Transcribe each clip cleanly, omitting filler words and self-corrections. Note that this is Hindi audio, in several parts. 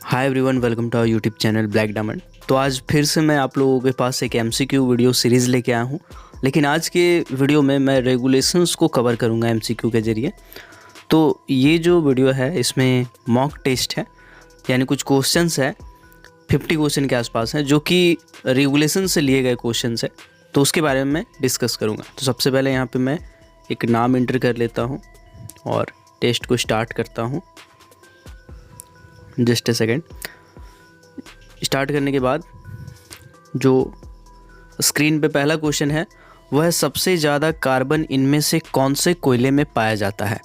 Hi everyone, welcome to our YouTube channel black diamond. तो आज फिर से मैं आप लोगों के पास एक एमसीक्यू वीडियो सीरीज़ लेके आया हूँ। लेकिन आज के वीडियो में मैं रेगुलेशंस को कवर करूँगा एमसीक्यू के ज़रिए। तो ये जो वीडियो है इसमें मॉक टेस्ट है, यानी कुछ क्वेश्चंस है 50 क्वेश्चन के आसपास हैं जो कि रेगुलेशन से लिए गए क्वेश्चंस है। तो उसके बारे में मैं डिस्कस करूँगा। तो सबसे पहले यहाँ पर मैं एक नाम एंटर कर लेता हूँ और टेस्ट को स्टार्ट करता हूँ। Just a second. स्टार्ट करने के बाद जो स्क्रीन पे पहला क्वेश्चन है वह है, सबसे ज़्यादा कार्बन इनमें से कौन से कोयले में पाया जाता है?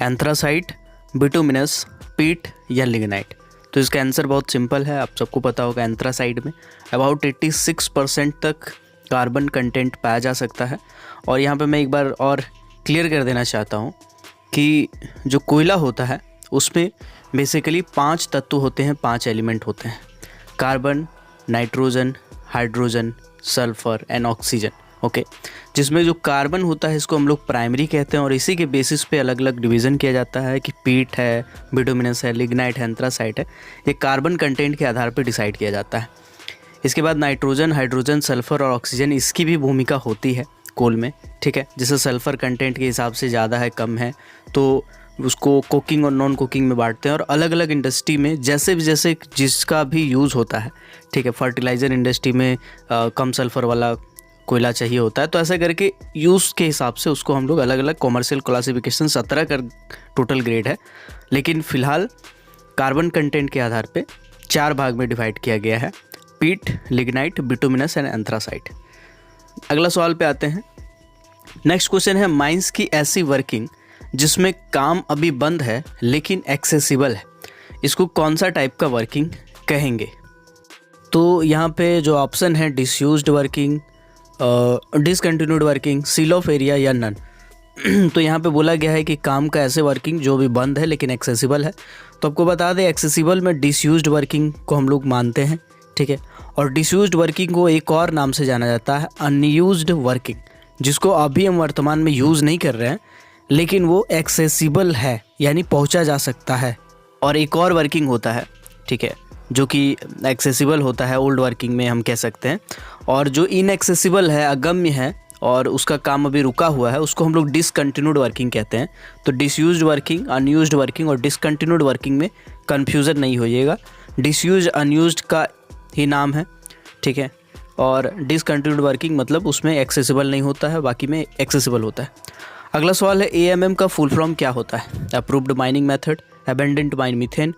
एंथ्रासाइट, बिटुमिनस, पीट या लिग्नाइट? तो इसका आंसर बहुत सिंपल है, आप सबको पता होगा। एंथ्रासाइट में अबाउट 86% तक कार्बन कंटेंट पाया जा सकता है। और यहाँ पे मैं एक बार और क्लियर कर देना चाहता हूँ कि जो कोयला होता है उसमें बेसिकली 5 तत्व होते हैं, 5 एलिमेंट होते हैं: carbon, nitrogen, hydrogen, sulphur and oxygen. Okay, जिसमें जो कार्बन होता है इसको हम लोग प्राइमरी कहते हैं और इसी के बेसिस पे अलग अलग डिवीज़न किया जाता है कि पीट है, बिटुमिनस है, लिग्नाइट है, एंथ्रासाइट है। ये कार्बन कंटेंट के आधार पर डिसाइड किया जाता है। इसके बाद नाइट्रोजन, हाइड्रोजन, सल्फर और ऑक्सीजन, इसकी भी भूमिका होती है कोल में, ठीक है। जैसे सल्फर कंटेंट के हिसाब से ज़्यादा है, कम है, तो उसको कुकिंग और नॉन कुकिंग में बांटते हैं। और अलग अलग इंडस्ट्री में जैसे जिसका भी यूज़ होता है, ठीक है। फर्टिलाइज़र इंडस्ट्री में कम सल्फर वाला कोयला चाहिए होता है, तो ऐसा करके यूज़ के हिसाब से उसको हम लोग अलग अलग कॉमर्शियल क्लासिफिकेशन 17 का टोटल ग्रेड है। लेकिन फ़िलहाल कार्बन कंटेंट के आधार पे 4 भाग में डिवाइड किया गया है: पीट, लिग्नाइट, बिटुमिनस एंड एंथ्रासाइट। अगला सवाल पे आते हैं। नेक्स्ट क्वेश्चन है, माइंस की ऐसी वर्किंग जिसमें काम अभी बंद है लेकिन एक्सेसिबल है, इसको कौन सा टाइप का वर्किंग कहेंगे? तो यहाँ पे जो ऑप्शन है, disused working, discontinued working, seal off area या नन। तो यहाँ पे बोला गया है कि काम का ऐसे वर्किंग जो भी बंद है लेकिन एक्सेसिबल है। तो आपको बता दें, एक्सेसिबल में डिसयूज्ड वर्किंग को हम लोग मानते हैं, ठीक है। और डिसयूज्ड वर्किंग को एक और नाम से जाना जाता है, अनयूज्ड वर्किंग, जिसको अभी हम वर्तमान में यूज़ नहीं कर रहे हैं लेकिन वो एक्सेसिबल है, यानी पहुंचा जा सकता है। और एक और वर्किंग होता है, ठीक है, जो कि एक्सेसिबल होता है, ओल्ड वर्किंग में हम कह सकते हैं। और जो इनएक्सेसिबल है, अगम्य है और उसका काम अभी रुका हुआ है, उसको हम लोग डिसकंटिन्यूड वर्किंग कहते हैं। तो डिसयूज्ड वर्किंग, अनयूज्ड वर्किंग और डिसकंटिन्यूड वर्किंग में कन्फ्यूज़न नहीं होइएगा। डिसयूज्ड अनयूज्ड का ही नाम है, ठीक है। और डिसकंटिन्यूड वर्किंग मतलब उसमें एक्सेसिबल नहीं होता है, बाकी में एक्सेसिबल होता है। अगला सवाल है, AMM का फुल फॉर्म क्या होता है? Approved mining method, abandoned mine methane,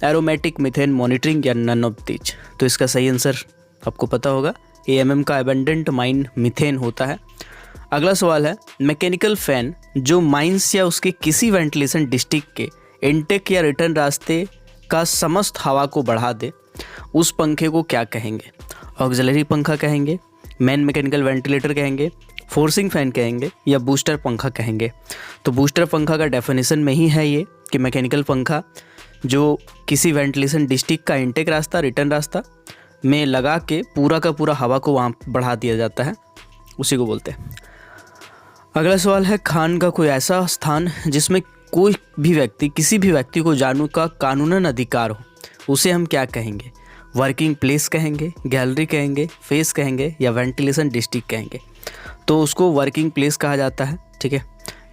aromatic methane monitoring या नन ऑफ दीज? तो इसका सही आंसर आपको पता होगा, AMM का अबेंडेंट माइन मीथेन होता है। अगला सवाल है, मैकेनिकल फैन जो माइंस या उसके किसी वेंटिलेशन डिस्ट्रिक्ट के इनटेक या रिटर्न रास्ते का समस्त हवा को बढ़ा दे, उस पंखे को क्या कहेंगे? ऑक्सिलरी पंखा कहेंगे, मैन मैकेनिकल वेंटिलेटर कहेंगे, फोर्सिंग फैन कहेंगे या बूस्टर पंखा कहेंगे? तो बूस्टर पंखा का डेफिनेशन में ही है ये कि मैकेनिकल पंखा जो किसी वेंटिलेशन डिस्ट्रिक्ट का इनटेक रास्ता, रिटर्न रास्ता में लगा के पूरा का पूरा हवा को वहाँ बढ़ा दिया जाता है, उसी को बोलते हैं। अगला सवाल है, खान का कोई ऐसा स्थान जिसमें कोई भी व्यक्ति, किसी भी व्यक्ति को जाने का कानूनन अधिकार हो, उसे हम क्या कहेंगे? वर्किंग प्लेस कहेंगे, गैलरी कहेंगे, फेस कहेंगे या वेंटिलेशन डिस्ट्रिक्ट कहेंगे? तो उसको वर्किंग प्लेस कहा जाता है, ठीक है,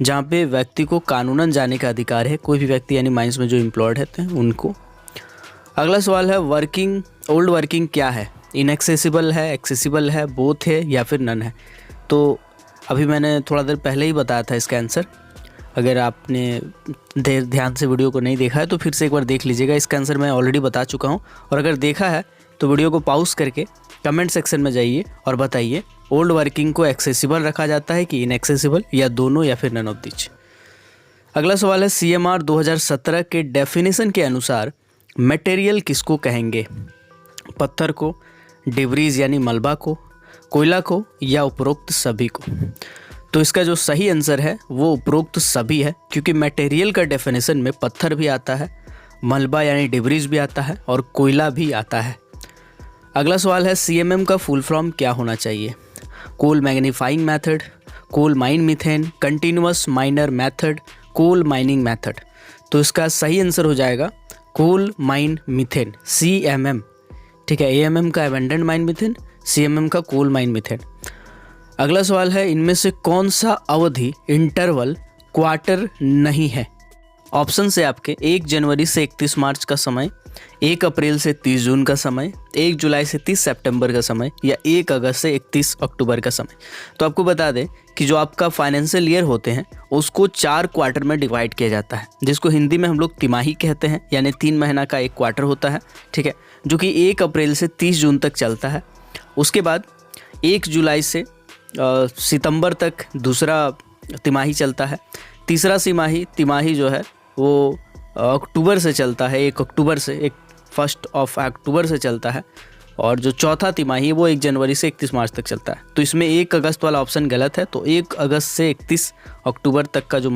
जहाँ पे व्यक्ति को कानूनन जाने का अधिकार है, कोई भी व्यक्ति, यानी माइंस में जो एम्प्लॉयड रहते हैं उनको। अगला सवाल है, वर्किंग, ओल्ड वर्किंग क्या है? इनएक्सेसिबल है, एक्सेसिबल है, बोथ है या फिर नन है? तो अभी मैंने थोड़ा देर पहले ही बताया था इसका आंसर। अगर आपने ध्यान से वीडियो को नहीं देखा है तो फिर से एक बार देख लीजिएगा। इसका आंसर मैं ऑलरेडी बता चुका हूँ। और अगर देखा है तो वीडियो को पॉज करके कमेंट सेक्शन में जाइए और बताइए, ओल्ड वर्किंग को एक्सेसिबल रखा जाता है कि इनएक्सेसिबल, या दोनों, या फिर नन ऑफ दीज? अगला सवाल है, CMR 2017 के डेफिनेशन के अनुसार मटेरियल किसको कहेंगे? पत्थर को, डिब्रीज यानी मलबा को, कोयला को या उपरोक्त सभी को? तो इसका जो सही आंसर है वो उपरोक्त सभी है, क्योंकि मटेरियल का डेफिनेशन में पत्थर भी आता है, मलबा यानी डिब्रीज भी आता है और कोयला भी आता है। अगला सवाल है, CMM का फुल फॉर्म क्या होना चाहिए? Coal magnifying method, coal mine methane, continuous miner method, coal mining method? तो इसका सही आंसर हो जाएगा कोल माइन मीथेन, CMM, ठीक है। AMM का एबंडेंट माइन मीथेन, CMM का कोल माइन मीथेन। अगला सवाल है, इनमें से कौन सा अवधि इंटरवल क्वार्टर नहीं है? ऑप्शन है आपके 1 जनवरी से 31 मार्च का समय, 1 अप्रैल से 30 जून का समय, 1 जुलाई से 30 सितंबर का समय, या 1 अगस्त से 31 अक्टूबर का समय। तो आपको बता दें कि जो आपका फाइनेंशियल ईयर होते हैं उसको 4 क्वार्टर में डिवाइड किया जाता है, जिसको हिंदी में हम लोग तिमाही कहते हैं, यानी 3 महीना का एक क्वार्टर होता है, ठीक है, जो कि 1 अप्रैल से 30 जून तक चलता है। उसके बाद 1 जुलाई से सितंबर तक दूसरा तिमाही चलता है। तीसरा तिमाही जो है वो अक्टूबर से चलता है, 1 अक्टूबर से 1 अक्टूबर से चलता है। और जो चौथा तिमाही है वो 1 जनवरी से 31 मार्च तक चलता है। तो इसमें 1 अगस्त वाला ऑप्शन गलत है, तो 1 अगस्त से 31 अक्टूबर तक का जो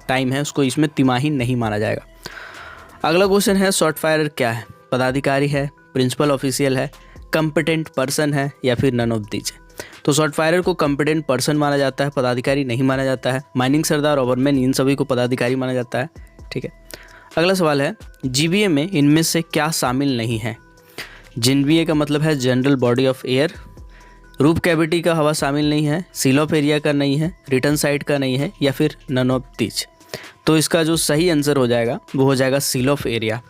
टाइम है उसको इसमें तिमाही नहीं माना जाएगा। अगला क्वेश्चन है, शॉर्ट फायर क्या है? पदाधिकारी है, प्रिंसिपल ऑफिशियल है, कॉम्पिटेंट पर्सन है, या फिर नन ऑफ दीज है? तो शॉर्ट फायरर को कॉम्पिटेंट पर्सन माना जाता है, पदाधिकारी नहीं माना जाता है। माइनिंग सरदार, ओवरमैन, इन सभी को पदाधिकारी माना जाता है, ठीक है। अगला सवाल है, GBA में इनमें से क्या शामिल नहीं है? GBA का मतलब है general body of air. Roof cavity का हवा शामिल नहीं है, सील ऑफ एरिया का नहीं है, रिटर्न साइड का नहीं है, या फिर नन ऑफ दीज? तो इसका जो सही आंसर हो जाएगा वो हो जाएगा seal off area.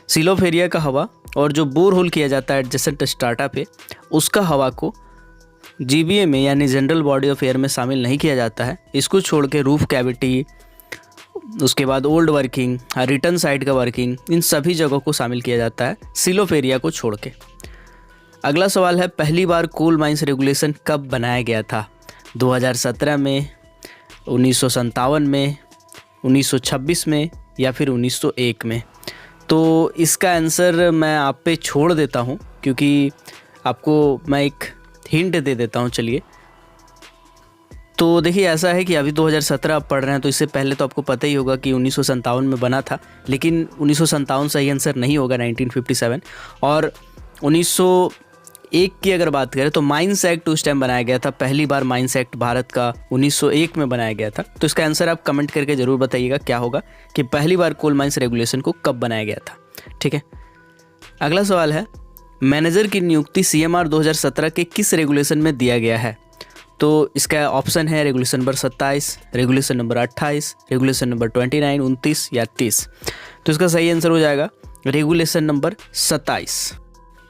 Seal off area का हवा और जो बोर होल किया जाता है एडजेसेंट स्ट्राटा पे, उसका हवा को GBA में यानी जनरल बॉडी ऑफ एयर में शामिल नहीं किया जाता है। इसको छोड़ के रूफ कैविटी, उसके बाद ओल्ड वर्किंग, रिटर्न साइड का वर्किंग, इन सभी जगहों को शामिल किया जाता है सील ऑफ एरिया को छोड़ के। अगला सवाल है, पहली बार कोल माइंस रेगुलेशन कब बनाया गया था? 2017 में, 1957 में, 1926 में, या फिर 1901 में? तो इसका आंसर मैं आप पे छोड़ देता हूँ, क्योंकि आपको मैं एक हिंट दे देता हूँ। चलिए, तो देखिए ऐसा है कि अभी 2017 आप पढ़ रहे हैं, तो इससे पहले तो आपको पता ही होगा कि 1957 में बना था, लेकिन 1957 सही आंसर नहीं होगा, 1957। और 1901 की अगर बात करें तो माइंस एक्ट उस टाइम बनाया गया था, पहली बार माइंस एक्ट भारत का 1901 में बनाया गया था। तो इसका आंसर आप कमेंट करके ज़रूर बताइएगा क्या होगा, कि पहली बार कोल माइंस रेगुलेशन को कब बनाया गया था, ठीक है। अगला सवाल है, मैनेजर की नियुक्ति CMR 2017 के किस रेगुलेशन में दिया गया है? तो इसका ऑप्शन है regulation number 27, regulation number 28, regulation number 29, 29 या 30। तो इसका सही आंसर हो जाएगा रेगुलेशन नंबर 27।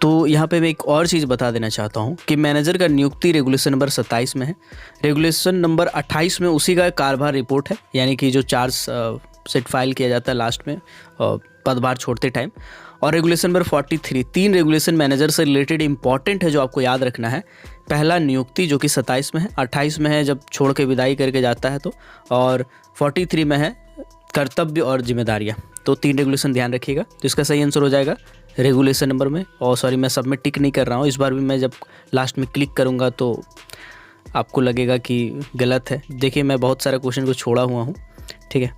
तो यहाँ पे मैं एक और चीज़ बता देना चाहता हूँ कि मैनेजर का नियुक्ति रेगुलेशन नंबर 27 में है। रेगुलेशन नंबर 28 में उसी का कार्यभार रिपोर्ट है, यानी कि जो चार्ज सेट फाइल किया जाता है लास्ट में पदभार छोड़ते टाइम। और रेगुलेशन नंबर 43, 3 रेगुलेशन मैनेजर से रिलेटेड इंपॉर्टेंट है जो आपको याद रखना है। पहला नियुक्ति जो कि 27 में है, 28 में है जब छोड़ के विदाई करके जाता है तो, और 43 में है कर्तव्य और जिम्मेदारियाँ। तो 3 रेगुलेशन ध्यान रखिएगा। तो इसका सही आंसर हो जाएगा रेगुलेशन नंबर में। और सॉरी, मैं सब में टिक नहीं कर रहा हूँ, इस बार भी मैं जब लास्ट में क्लिक करूँगा तो आपको लगेगा कि गलत है। देखिए मैं बहुत सारा क्वेश्चन को छोड़ा हुआ हूँ, ठीक है।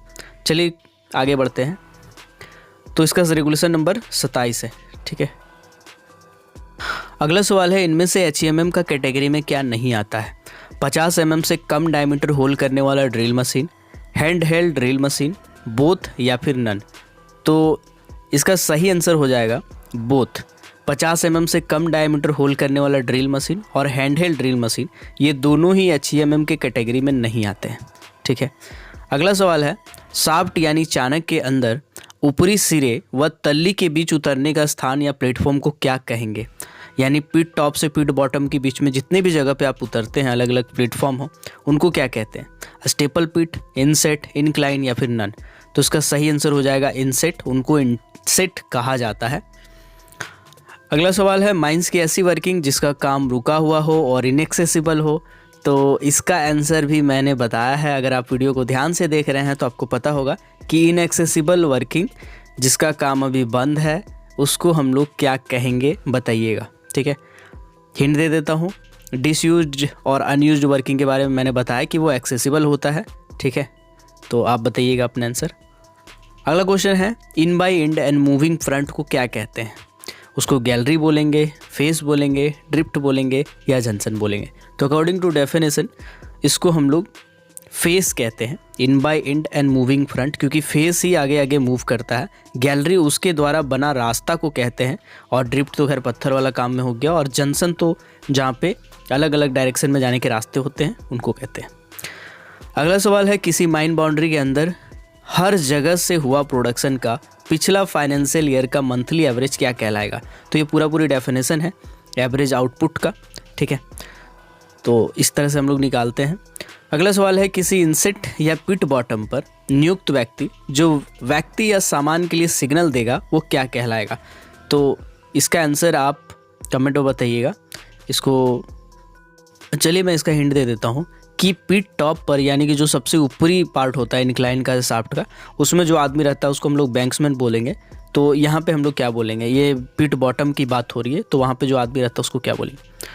चलिए आगे बढ़ते हैं। तो इसका रेगुलेशन नंबर 27 है, ठीक है। अगला सवाल है, इनमें से HEMM का कैटेगरी में क्या नहीं आता है? 50 mm से कम डायमीटर होल करने वाला drill machine, hand held drill machine, both या फिर नन? तो इसका सही आंसर हो जाएगा बोथ। 50 mm से कम डायमीटर होल करने वाला ड्रिल मशीन और हैंड हेल्ड ड्रिल मशीन, ये दोनों ही HEMM के कैटेगरी में नहीं आते हैं, ठीक है। अगला सवाल है, शाफ्ट यानी चाणक के अंदर ऊपरी सिरे व तल्ली के बीच उतरने का स्थान या प्लेटफॉर्म को क्या कहेंगे? यानी पिट टॉप से पिट बॉटम के बीच में जितने भी जगह पे आप उतरते हैं, अलग अलग प्लेटफॉर्म हो, उनको क्या कहते हैं? स्टेपल पिट, इनसेट, इनक्लाइन या फिर नन? तो इसका सही आंसर हो जाएगा इनसेट, उनको इनसेट कहा जाता है। अगला सवाल है, माइंस की ऐसी वर्किंग जिसका काम रुका हुआ हो और इनएक्सेसिबल हो? तो इसका आंसर भी मैंने बताया है, अगर आप वीडियो को ध्यान से देख रहे हैं तो आपको पता होगा कि इनएक्सेसिबल वर्किंग जिसका काम अभी बंद है उसको हम लोग क्या कहेंगे, बताइएगा, ठीक है। हिंट दे देता हूँ, डिसयूज्ड और अनयूज्ड वर्किंग के बारे में मैंने बताया कि वो एक्सेसिबल होता है, ठीक है। तो आप बताइएगा अपना आंसर। अगला क्वेश्चन है, in by end and moving front को क्या कहते हैं? उसको गैलरी बोलेंगे, फेस बोलेंगे, ड्रिफ्ट बोलेंगे या जंक्शन बोलेंगे? तो अकॉर्डिंग टू डेफिनेशन इसको हम लोग फेस कहते हैं, inbye end and moving front, क्योंकि फेस ही आगे आगे मूव करता है। गैलरी उसके द्वारा बना रास्ता को कहते हैं, और ड्रिफ्ट तो खैर पत्थर वाला काम में हो गया, और जंक्शन तो जहाँ पे अलग अलग डायरेक्शन में जाने के रास्ते होते हैं उनको कहते हैं। अगला सवाल है, किसी माइन बाउंड्री के अंदर हर जगह से हुआ प्रोडक्शन का पिछला फाइनेंशियल ईयर का मंथली एवरेज क्या कहलाएगा। तो ये पूरी डेफिनेशन है एवरेज आउटपुट का, ठीक है। तो इस तरह से हम लोग निकालते हैं। अगला सवाल है, किसी इंसेट या पिट बॉटम पर नियुक्त व्यक्ति जो व्यक्ति या सामान के लिए सिग्नल देगा वो क्या कहलाएगा। तो इसका आंसर आप कमेंट में बताइएगा। इसको चलिए मैं इसका हिंट दे देता हूँ कि पिट टॉप पर, यानी कि जो सबसे ऊपरी पार्ट होता है इंक्लाइन का शाफ्ट का, उसमें जो आदमी रहता है उसको हम लोग बैंक्समैन बोलेंगे। तो यहाँ पे हम लोग क्या बोलेंगे, ये पिट बॉटम की बात हो रही है, तो वहाँ पे जो आदमी रहता है उसको क्या बोलेंगे।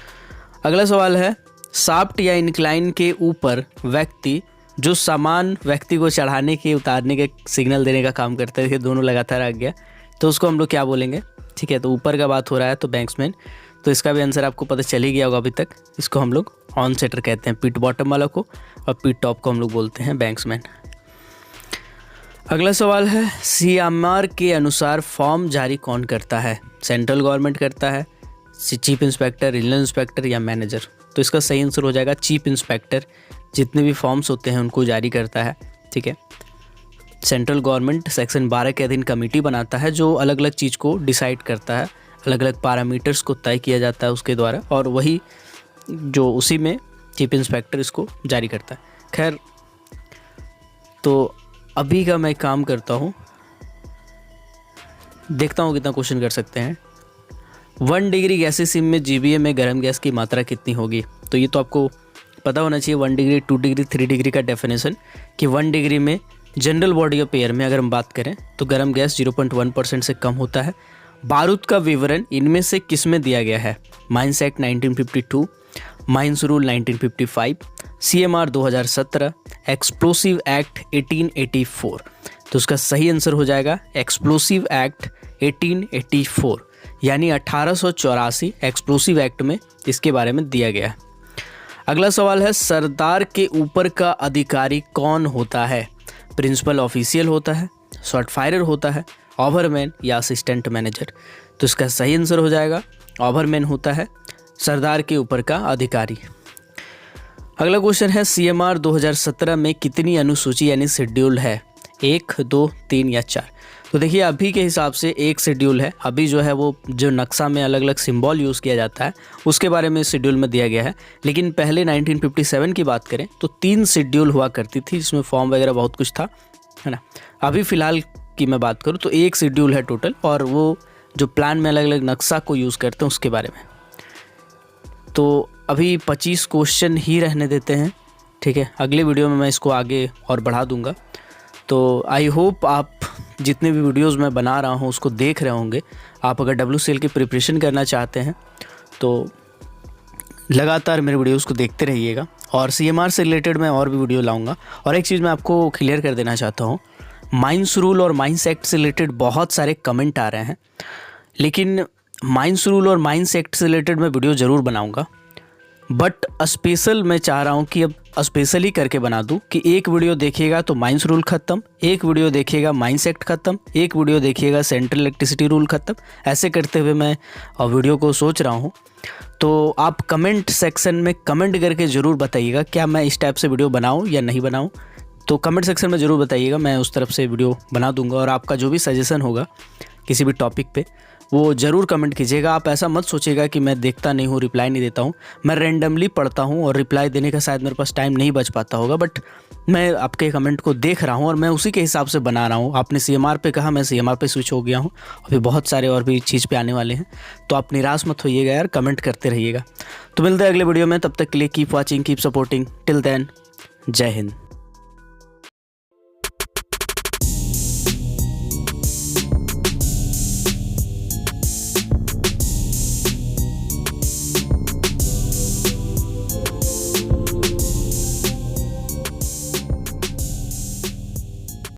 अगला सवाल है, शाफ्ट या इंक्लाइन के ऊपर व्यक्ति जो सामान व्यक्ति को चढ़ाने के उतारने के सिग्नल देने का काम करते थे, दोनों लगातार आ गया, तो उसको हम लोग क्या बोलेंगे, ठीक है। तो ऊपर का बात हो रहा है तो बैंक्समैन, तो इसका भी आंसर आपको पता चल ही गया होगा अभी तक। इसको हम लोग ऑन सेटर कहते हैं पिट बॉटम वाला को, और पिट टॉप को हम लोग बोलते हैं बैंक्समैन। अगला सवाल है, CMR के अनुसार फॉर्म जारी कौन करता है। सेंट्रल गवर्नमेंट करता है, चीफ इंस्पेक्टर, रीजनल इंस्पेक्टर या मैनेजर। तो इसका सही आंसर हो जाएगा चीफ इंस्पेक्टर। जितने भी फॉर्म्स होते हैं उनको जारी करता है, ठीक है। सेंट्रल गवर्नमेंट सेक्शन 12 के अधीन कमेटी बनाता है जो अलग अलग चीज़ को डिसाइड करता है, अलग अलग पैरामीटर्स को तय किया जाता है उसके द्वारा, और वही जो उसी में चीफ इंस्पेक्टर इसको जारी करता है। खैर, तो अभी का मैं काम करता हूँ, देखता हूँ कितना क्वेश्चन कर सकते हैं। 1 डिग्री गैसीय में GBA में गर्म गैस की मात्रा कितनी होगी। तो ये तो आपको पता होना चाहिए, 1 डिग्री, 2 डिग्री, 3 डिग्री का डेफिनेशन, कि 1 डिग्री में जनरल बॉडी ऑफ एयर में अगर हम बात करें तो गर्म गैस 0.1% से कम होता है। बारूद का विवरण इनमें से किस में दिया गया है। Mines act 1952, mines rule 1955, CMR 2017, explosive act 1884। तो उसका सही आंसर हो जाएगा एक्सप्लोसिव एक्ट 1884, यानी 1884 एक्सप्लोसिव एक्ट में इसके बारे में दिया गया है। अगला सवाल है, सरदार के ऊपर का अधिकारी कौन होता है। प्रिंसिपल ऑफिशियल होता है, शॉट फायरर होता है, ओवरमैन या असिस्टेंट मैनेजर। तो इसका सही आंसर हो जाएगा ओवरमैन होता है सरदार के ऊपर का अधिकारी। अगला क्वेश्चन है, CMR 2017 में कितनी अनुसूची यानी शेड्यूल है। 1, 2, 3 या 4। तो देखिए अभी के हिसाब से एक शेड्यूल है। अभी जो है वो जो नक्शा में अलग अलग सिंबल यूज़ किया जाता है उसके बारे में शेड्यूल में दिया गया है। लेकिन पहले 1957 की बात करें तो 3 शेड्यूल हुआ करती थी, जिसमें फॉर्म वगैरह बहुत कुछ था, है ना। अभी फ़िलहाल की मैं बात करूँ तो एक शेड्यूल है टोटल, और वो जो प्लान में अलग अलग नक्शा को यूज़ करते हैं उसके बारे में। तो अभी 25 क्वेश्चन ही रहने देते हैं, ठीक है। अगले वीडियो में मैं इसको आगे और बढ़ा दूंगा। तो आई होप आप जितने भी वीडियोस मैं बना रहा हूँ उसको देख रहे होंगे। आप अगर WCL की प्रिपरेशन करना चाहते हैं तो लगातार मेरे वीडियोस को देखते रहिएगा, और CMR से रिलेटेड मैं और भी वीडियो लाऊंगा। और एक चीज़ मैं आपको क्लियर कर देना चाहता हूँ, माइंस रूल और माइंस एक्ट से रिलेटेड बहुत सारे कमेंट आ रहे हैं, लेकिन माइंस रूल और माइंस एक्ट से रिलेटेड मैं वीडियो ज़रूर बनाऊँगा, बट स्पेशल मैं चाह रहा हूँ कि अब स्पेशल ही करके बना दूँ कि एक वीडियो देखिएगा तो माइंस रूल ख़त्म, एक वीडियो देखिएगा माइंस एक्ट ख़त्म, एक वीडियो देखिएगा सेंट्रल इलेक्ट्रिसिटी रूल ख़त्म। ऐसे करते हुए मैं वीडियो को सोच रहा हूँ। तो आप कमेंट सेक्शन में कमेंट करके ज़रूर बताइएगा क्या मैं इस टाइप से वीडियो बनाऊँ या नहीं बनाऊँ। तो कमेंट सेक्शन में ज़रूर बताइएगा, मैं उस तरफ से वीडियो बना दूँगा। और आपका जो भी सजेशन होगा किसी भी टॉपिक पे वो ज़रूर कमेंट कीजिएगा। आप ऐसा मत सोचिएगा कि मैं देखता नहीं हूँ, रिप्लाई नहीं देता हूँ। मैं रैंडमली पढ़ता हूँ और रिप्लाई देने का शायद मेरे पास टाइम नहीं बच पाता होगा, बट मैं आपके कमेंट को देख रहा हूँ और मैं उसी के हिसाब से बना रहा हूँ। आपने CMR पे कहा, मैं CMR पे स्विच हो गया हूँ। अभी बहुत सारे और भी चीज़ पे आने वाले हैं, तो आप निराश मत होइएगा यार, कमेंट करते रहिएगा। तो मिलते हैं अगले वीडियो में, तब तक के लिए keep watching, keep supporting. Till then, Jai Hind.